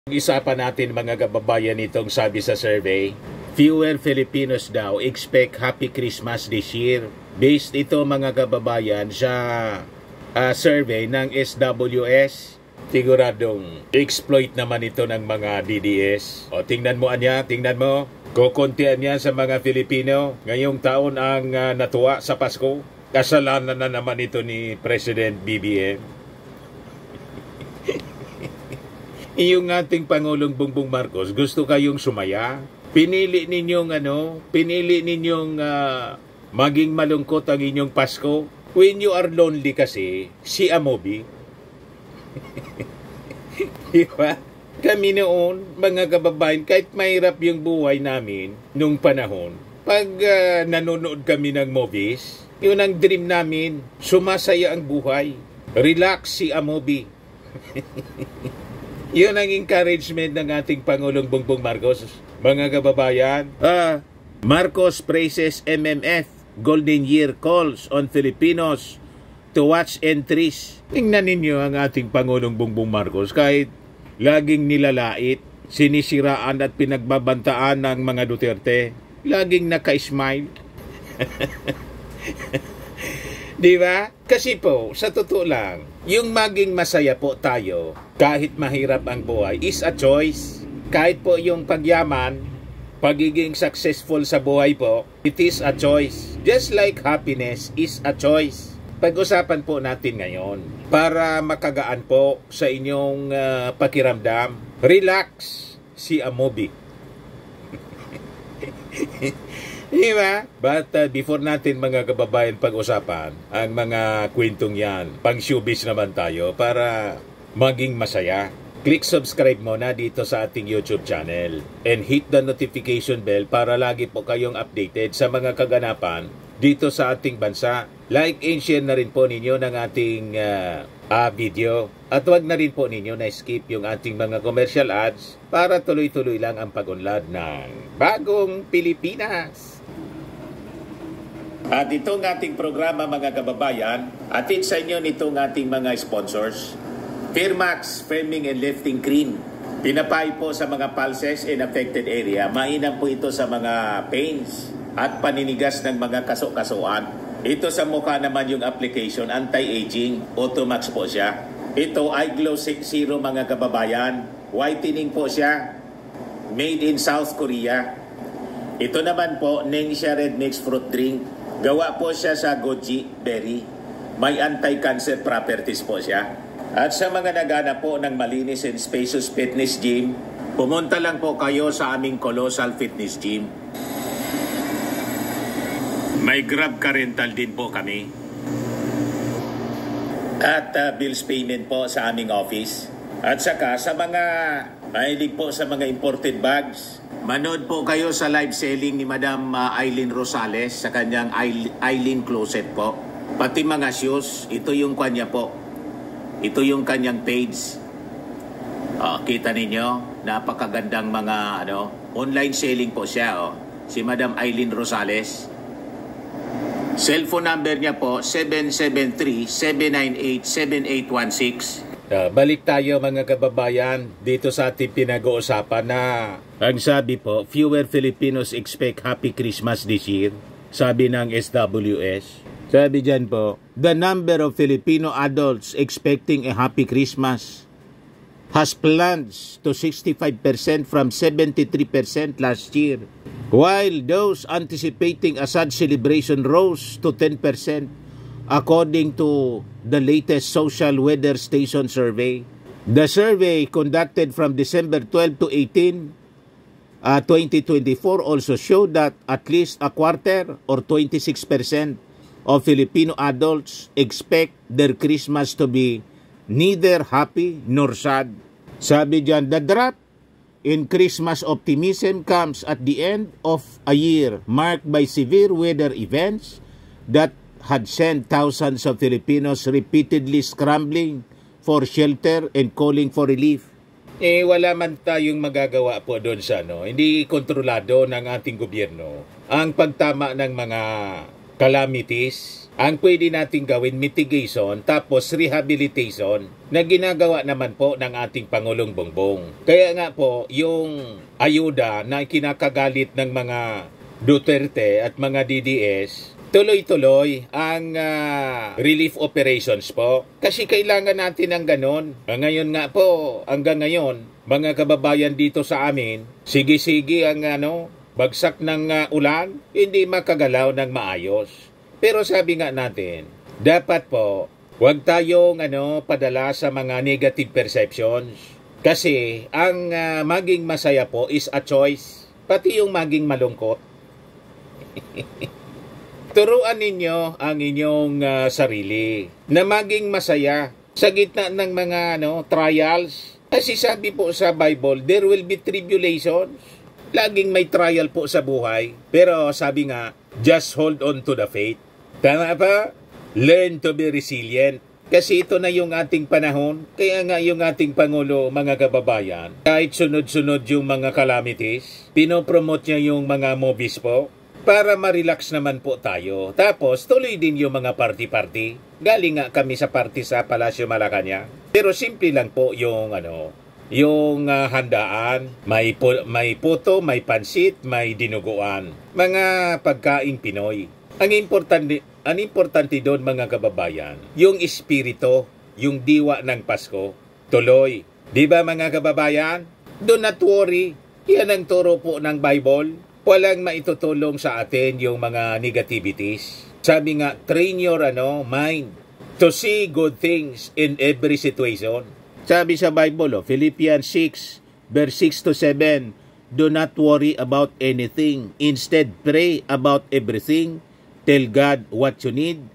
Pag-isapan natin mga kababayan itong sabi sa survey, fewer Filipinos daw expect Happy Christmas this year. Based ito mga kababayan sa survey ng SWS. Siguradong exploit naman ito ng mga DDS. O tingnan mo anya, tingnan mo. Kukuntian niya sa mga Filipino. Ngayong taon ang natuwa sa Pasko. Kasalanan na naman ito ni President BBM. Yung ating Pangulong Bongbong Marcos, gusto kayong sumaya? Pinili ninyong maging malungkot ang inyong Pasko? When you are lonely kasi, si Amobi. Diba? Kami noon, mga kababayan, kahit mahirap yung buhay namin nung panahon, pag nanonood kami ng movies, yun ang dream namin, sumasaya ang buhay. Relax si Amobi. Yun ang encouragement ng ating Pangulong Bongbong Marcos. Mga kababayan, Marcos praises MMF, Golden Year calls on Filipinos to watch entries. Tingnan ninyo ang ating Pangulong Bongbong Marcos, kahit laging nilalait, sinisiraan at pinagbabantaan ng mga Duterte, laging naka-smile. Di ba? Kasi po, sa totoo lang, yung maging masaya po tayo, kahit mahirap ang buhay, is a choice. Kahit po yung pagyaman, pagiging successful sa buhay po, it is a choice. Just like happiness is a choice. Pag-usapan po natin ngayon, para makagaan po sa inyong pakiramdam, relax si Amobi. Diba? But before natin mga kababayan pag-usapan ang mga kwentong yan, pang showbiz naman tayo para maging masaya. Click subscribe muna dito sa ating YouTube channel and hit the notification bell para lagi po kayong updated sa mga kaganapan dito sa ating bansa. Like and share na rin po ninyo ng ating video. At wag na rin po ninyo na skip yung ating mga commercial ads para tuloy-tuloy lang ang pag-unlad ng Bagong Pilipinas. At itong ating programa mga kababayan, atid sa inyo nitong ating mga sponsors. Firmax Firming and Lifting Cream. Pinapay po sa mga pulses in affected area. Mainam po ito sa mga pains at paninigas ng mga kaso-kasuan. Ito sa mukha naman yung application, anti-aging, Automax po siya. Ito ay Glow 60 mga kababayan. Whitening po siya. Made in South Korea. Ito naman po, Nengxia Red Mix Fruit Drink. Gawa po siya sa goji berry. May anti-cancer properties po siya. At sa mga nagana po ng malinis and spacious fitness gym, pumunta lang po kayo sa aming Colossal Fitness Gym. May Grab Car Rental din po kami. At bills payment po sa aming office. At saka sa mga mahilig po sa mga imported bags, manood po kayo sa live selling ni Madam Aileen Rosales sa kanyang Aileen Closet po. Pati mga shoes, ito yung kanya po. Ito yung kanyang page. Kita ninyo, napakagandang mga online selling po siya. Si Madam Aileen Rosales. Cellphone number niya po, 773-798-7816. Balik tayo mga kababayan dito sa ating pinag-uusapan na ang sabi po, fewer Filipinos expect Happy Christmas this year. Sabi ng SWS. Sabi dyan po, the number of Filipino adults expecting a Happy Christmas has plunged to 65% from 73% last year, while those anticipating a sad celebration rose to 10%. According to the latest Social Weather Station survey. The survey conducted from December 12 to 18, 2024 also showed that at least a quarter or 26% of Filipino adults expect their Christmas to be neither happy nor sad. Sabi dyan, the drop in Christmas optimism comes at the end of a year marked by severe weather events that had sent thousands of Filipinos repeatedly scrambling for shelter and calling for relief. Wala man tayong magagawa po doon sa hindi kontrolado ng ating gobyerno ang pagtama ng mga calamities ang pwede nating gawin mitigation tapos rehabilitation na ginagawa naman po ng ating Pangulong Bongbong. Kaya nga po, yung ayuda na kinakagalit ng mga Duterte at mga DDS, tuloy-tuloy ang relief operations po. Kasi kailangan natin ng ganon. Ngayon nga po, hanggang ngayon, mga kababayan dito sa amin, sige-sige ang bagsak ng ulan, hindi makagalaw ng maayos. Pero sabi nga natin, dapat po, huwag tayong padala sa mga negative perceptions. Kasi ang maging masaya po is a choice. Pati yung maging malungkot. Turuan ninyo ang inyong sarili na maging masaya sa gitna ng mga trials. Kasi sabi po sa Bible, there will be tribulations. Laging may trial po sa buhay. Pero sabi nga, just hold on to the faith. Tama pa? Learn to be resilient. Kasi ito na yung ating panahon. Kaya nga yung ating Pangulo, mga kababayan, kahit sunod-sunod yung mga calamities, pinopromote niya yung mga movies po para ma-relax naman po tayo. Tapos tuloy din yung mga party-party. Galing nga kami sa party sa Palasyo Malacanang. Pero simple lang po yung yung handaan. May puto, may pansit, may dinuguan. Mga pagkaing Pinoy. Ang importante doon, mga kababayan, yung espiritu, yung diwa ng Pasko, tuloy. Di ba, mga kababayan? Do not worry. Yan ang turo po ng Bible. Walang maitutulong sa atin yung mga negativities. Sabi nga, train your mind to see good things in every situation. Sabi sa Bible, Philippians 6, verse 6 to 7, do not worry about anything. Instead, pray about everything. Tell God what you need.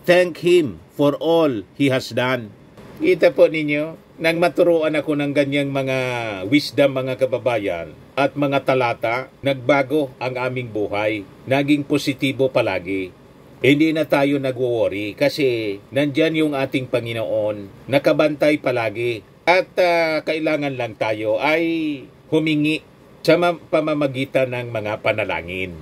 Thank Him for all He has done. Kita po ninyo, nang maturuan ako ng ganyang mga wisdom, mga kababayan, at mga talata, nagbago ang aming buhay. Naging positibo palagi. Hindi na tayo nagwo-worry kasi nandyan yung ating Panginoon, nakabantay palagi. At kailangan lang tayo ay humingi sa pamamagitan ng mga panalangin.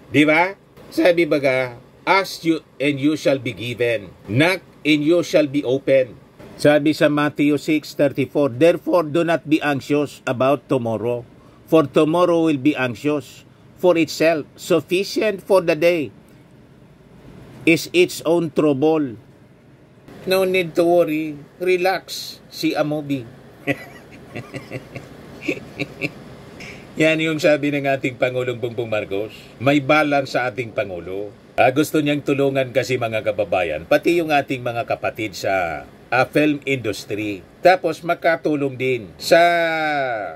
Di ba? Sabi baga, ask you and you shall be given. Knock and you shall be open. Sabi sa Matthew 6:34, therefore do not be anxious about tomorrow, for tomorrow will be anxious for itself. Sufficient for the day is its own trouble. No need to worry. Relax. See a movie. Yan yung sabi ng ating Pangulong Bongbong Marcos. May balance sa ating Pangulo. Gusto niyang tulungan kasi, mga kababayan, pati yung ating mga kapatid sa film industry. Tapos makatulong din sa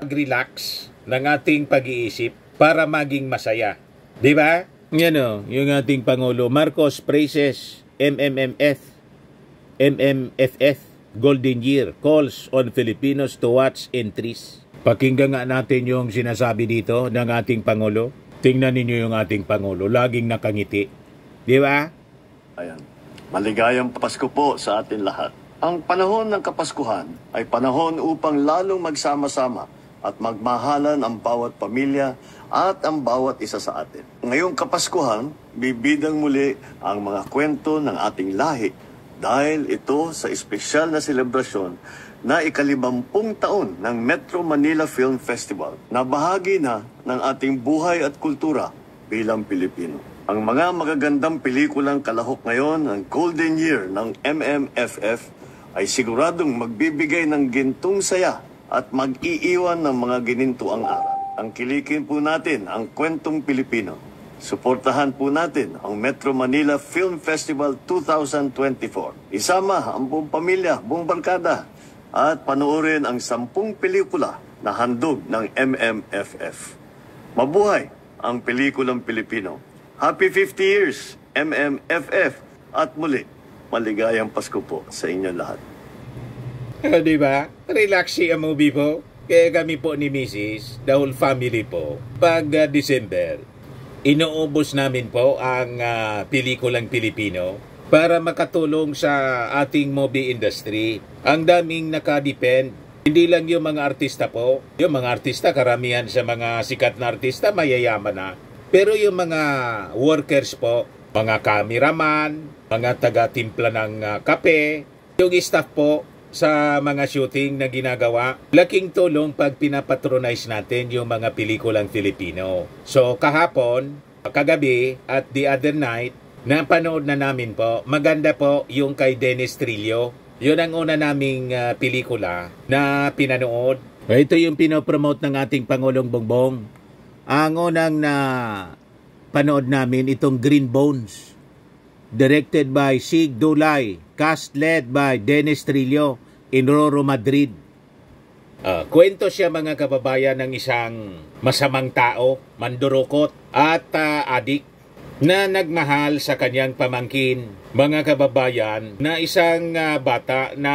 relax ng ating pag-iisip para maging masaya. Di ba? Yan yung ating Pangulo. Marcos praises MMFF Golden Year calls on Filipinos to watch entries. Pakinggan nga natin yung sinasabi dito ng ating Pangulo. Tingnan ninyo yung ating Pangulo. Laging nakangiti. Di ba? Ayan. Maligayang Pasko po sa atin lahat. Ang panahon ng Kapaskuhan ay panahon upang lalong magsama-sama at magmahalan ang bawat pamilya at ang bawat isa sa atin. Ngayong Kapaskuhan, bibidang muli ang mga kwento ng ating lahi dahil ito sa espesyal na selebrasyon na ika-50 taon ng Metro Manila Film Festival na bahagi na ng ating buhay at kultura bilang Pilipino. Ang mga magagandang pelikulang kalahok ngayon ng Golden Year ng MMFF ay siguradong magbibigay ng gintong saya at mag-iiwan ng mga ginintuang aral. Ang kilikin po natin ang kwentong Pilipino. Suportahan po natin ang Metro Manila Film Festival 2024. Isama ang buong pamilya, buong barkada, at panoorin ang 10 pelikula na handog ng MMFF. Mabuhay ang pelikulang Pilipino. Happy 50 years, MMFF, at muli, maligayang Pasko po sa inyong lahat. Diba? Relaxing ang movie po. Kaya kami po ni Mrs., the whole family po, pag December, inuubos namin po ang pelikulang Pilipino para makatulong sa ating movie industry. Ang daming nakadepend. Hindi lang yung mga artista po. Yung mga artista, karamihan sa mga sikat na artista, mayayaman na. Pero yung mga workers po, mga cameraman, mga taga-timpla ng kape, yung staff po sa mga shooting na ginagawa. Laking tulong pag pinapatronize natin yung mga pelikulang Filipino. So kahapon, kagabi at the other night, napanood na namin po. Maganda po yung kay Dennis Trillo. Yun ang una naming pelikula na pinanood. Ito yung pinopromote ng ating Pangulong Bongbong. Ang unang na panood namin itong Green Bones. Directed by Sig Dulay, cast led by Dennis Trillo in Roro, Madrid. Kwento siya mga kababayan ng isang masamang tao, mandurukot at adik na nagmahal sa kanyang pamangkin. Mga kababayan na isang bata na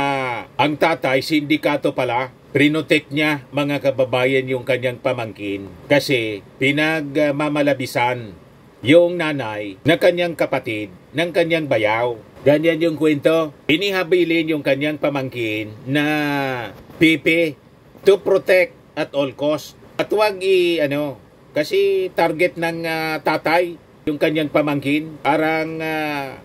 ang tatay, sindikato pala, prinotek niya mga kababayan yung kanyang pamangkin kasi pinagmamalabisan yung nanay na kanyang kapatid ng kanyang bayaw. Ganyan yung kwento. Inihabilin yung kanyang pamangkin na pipi to protect at all cost. At wag kasi target ng tatay yung kanyang pamangkin. Parang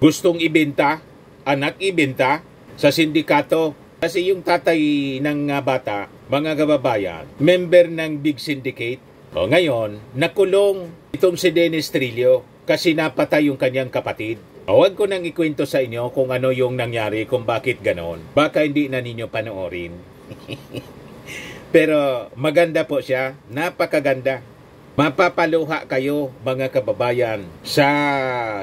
gustong ibenta, anak ibenta sa sindikato. Kasi yung tatay ng bata, mga kababayan, member ng Big Syndicate. Ngayon, nakulong itong si Dennis Trillo kasi napatay yung kanyang kapatid. Huwag ko nang ikwento sa inyo kung ano yung nangyari, kung bakit ganon. Baka hindi na ninyo panoorin. Pero maganda po siya, napakaganda. Mapapaluha kayo mga kababayan sa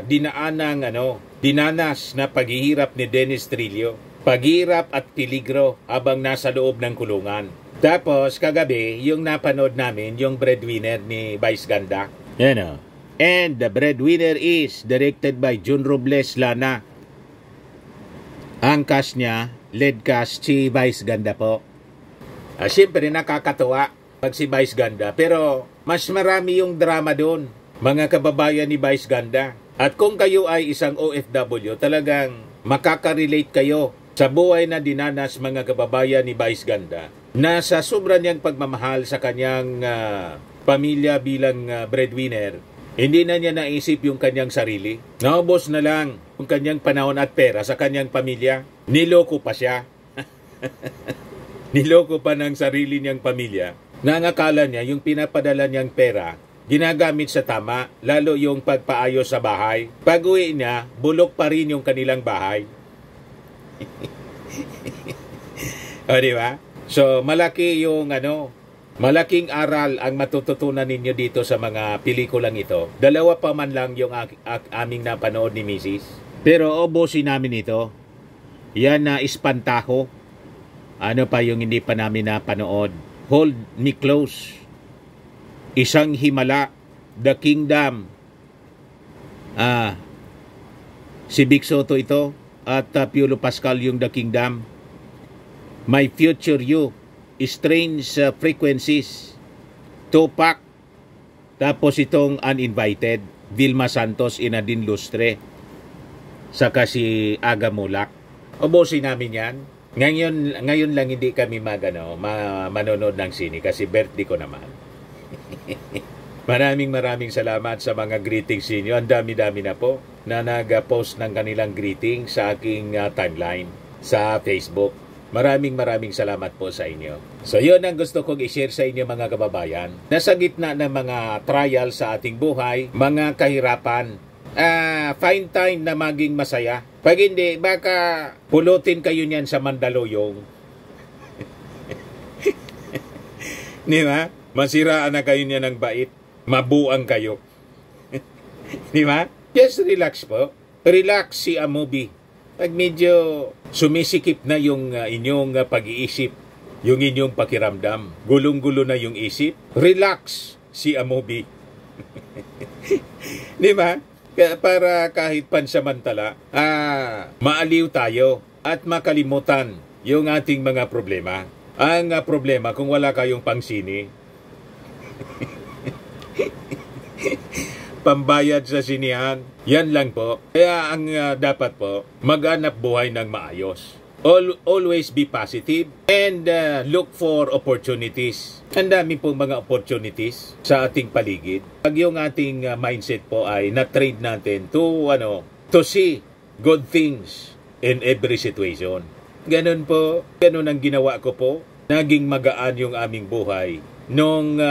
dinanas na paghihirap ni Dennis Trillo. Paghirap at peligro habang nasa loob ng kulungan. Tapos kagabi, yung napanood namin, yung breadwinner ni Vice Ganda. And the breadwinner is directed by Jun Robles Lana. Ang cast niya, lead cast si Vice Ganda po. Siyempre nakakatuwa pag si Vice Ganda, pero mas marami yung drama doon, mga kababayan ni Vice Ganda. At kung kayo ay isang OFW, talagang makaka-relate kayo sa buhay na dinanas mga kababayan ni Vice Ganda na sa sobra niyang pagmamahal sa kanyang pamilya bilang breadwinner, hindi na niya naisip yung kanyang sarili. Naubos na lang yung kanyang panahon at pera sa kanyang pamilya. Niloko pa siya. Niloko pa ng sarili niyang pamilya. Nangakala niya yung pinapadala niyang pera ginagamit sa tama, lalo yung pagpaayos sa bahay. Pag-uwi niya, bulok pa rin yung kanilang bahay. O, di ba? So, malaki yung malaking aral ang matututunan ninyo dito sa mga pelikulang ito. Dalawa pa man lang yung aming napanood ni Mrs. Pero ubusin namin ito. Yan na Espantajo. Ano pa yung hindi pa namin napanood? Hold Me Close. Isang Himala. The Kingdom. Si Vic Soto ito. At Piolo Pascal yung The Kingdom. My Future You. Strange Frequencies. Tupac. Tapos itong Uninvited. Vilma Santos, Inadine Lustre. Saka si Aga Mulak. Ubusin namin yan. Ngayon lang hindi kami manonood ng sine kasi birthday ko naman. Maraming salamat sa mga greetings ninyo. Ang dami-dami na po na nag-post ng kanilang greeting sa aking timeline sa Facebook. Maraming salamat po sa inyo. So yun ang gusto kong i-share sa inyo mga kababayan. Nasa gitna ng mga trial sa ating buhay, mga kahirapan, find time na maging masaya. Pag hindi, baka pulutin kayo niyan sa Mandaluyong. Di ba? Masiraan na kayo niyan ng bait. Mabuang kayo. Di ba? Just relax po. Relax si a movie. Pag medyo sumisikip na yung inyong pag-iisip, yung inyong pakiramdam, gulong-gulo na yung isip, relax si a movie. Di ba? Para kahit pansamantala, maaliw tayo at makalimutan yung ating mga problema. Ang problema kung wala kayong pangsini, pambayad sa sinihan, yan lang po. Kaya ang dapat po, maghanap buhay ng maayos. Always be positive and look for opportunities. Ang dami pong mga opportunities sa ating paligid. Pag yung ating mindset po ay na-trade natin to see good things in every situation. Ganun po, ganun ang ginawa ko po. Naging magaan yung aming buhay nung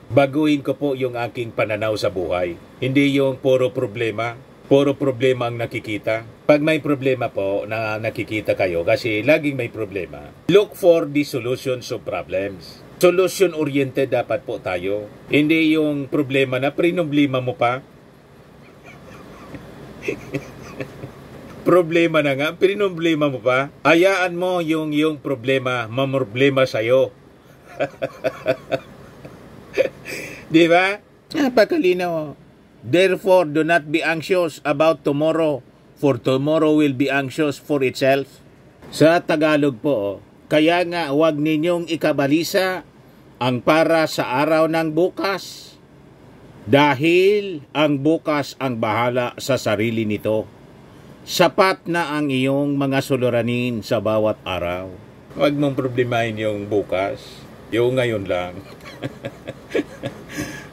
baguhin ko po yung aking pananaw sa buhay. Hindi yung puro problema ang nakikita. Pag may problema po na nakikita kayo, kasi laging may problema, look for the solutions of problems. Solution-oriented dapat po tayo. Hindi yung problema na problema mo pa. Problema na nga, problema mo pa. Hayaan mo yung problema, mamroblema sa'yo. Di ba? Napakalinaw. Therefore, do not be anxious about tomorrow, for tomorrow will be anxious for itself. Sa Tagalog po, kaya nga huwag ninyong ikabalisa ang para sa araw ng bukas, dahil ang bukas ang bahala sa sarili nito. Sapat na ang iyong mga suliranin sa bawat araw. Huwag mong problemahin yung bukas, yung ngayon lang.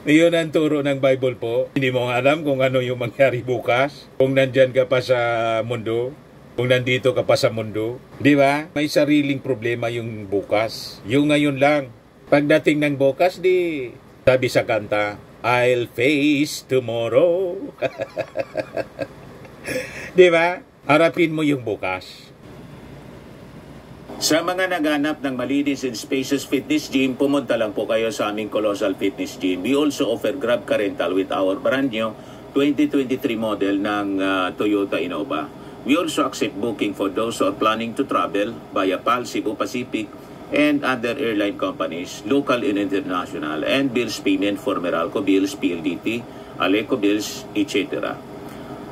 Iyon ang turo ng Bible po. Hindi mo alam kung ano yung mangyari bukas, kung nandyan ka pa sa mundo, kung nandito ka pa sa mundo. Di ba? May sariling problema yung bukas. Yung ngayon lang. Pagdating ng bukas, sabi sa kanta, I'll face tomorrow. Di ba? Harapin mo yung bukas. Sa mga naghanap ng malinis and spacious fitness gym, pumunta lang po kayo sa aming Colossal Fitness Gym. We also offer Grab Car Rental with our brand new 2023 model ng Toyota Innova. We also accept booking for those who are planning to travel via PAL, Cebu Pacific, and other airline companies, local and international, and bills payment for Meralco Bills, PLDT, Aleco Bills, etc.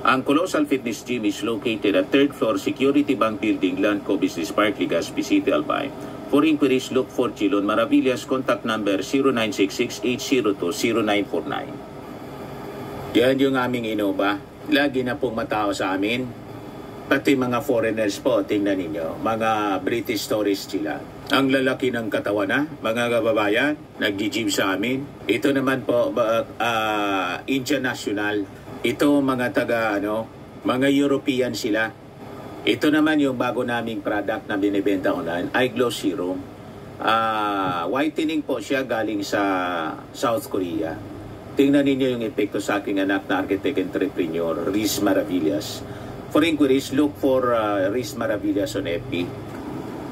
Ang Colossal Fitness Gym is located at 3rd floor Security Bank Building, Landco Business Park, Legazpi City, Albay. For inquiries, look for Chilon Maravillas. Contact number 0966-802-0949. Yan yung aming Innova. Lagi na pong matao sa amin. Pati mga foreigners po, tingnan ninyo. Mga British tourists sila. Ang lalaki ng katawan na, mga kababayan, nag-gym sa amin. Ito naman po, Indian National. Ito mga mga European sila. Ito naman yung bago naming product na binibenta online, Eye Glow Serum. Whitening po siya galing sa South Korea. Tingnan ninyo yung epekto sa aking anak na architect entrepreneur, Riz Maravillas. For inquiries, look for Riz Maravillas on FB.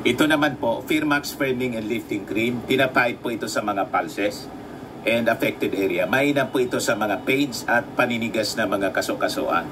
Ito naman po, Firmax Firming and Lifting Cream. Pinapahid po ito sa mga pulses and affected area. Mainam po ito sa mga pains at paninigas na mga kaso-kasuan.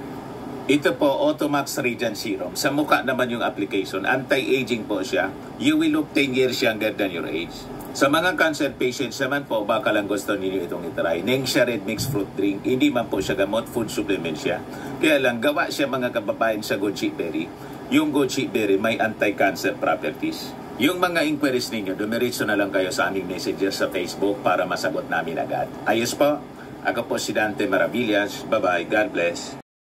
Ito po, Automax Radiant Serum. Sa mukha naman yung application. Anti-aging po siya. You will look 10 years younger than your age. Sa mga cancer patients naman po, baka lang gusto ninyo itong itry. Nengxia Red Mixed Fruit Drink. Hindi man po siya gamot, food supplement siya. Kaya lang, gawa siya mga kababayan sa goji berry. Yung goji berry may anti-cancer properties. Yung mga inquiries ninyo, dumiritso na lang kayo sa aming messenger sa Facebook para masagot namin agad. Ayos po, ako po si Dante Maravillas. Bye-bye. God bless.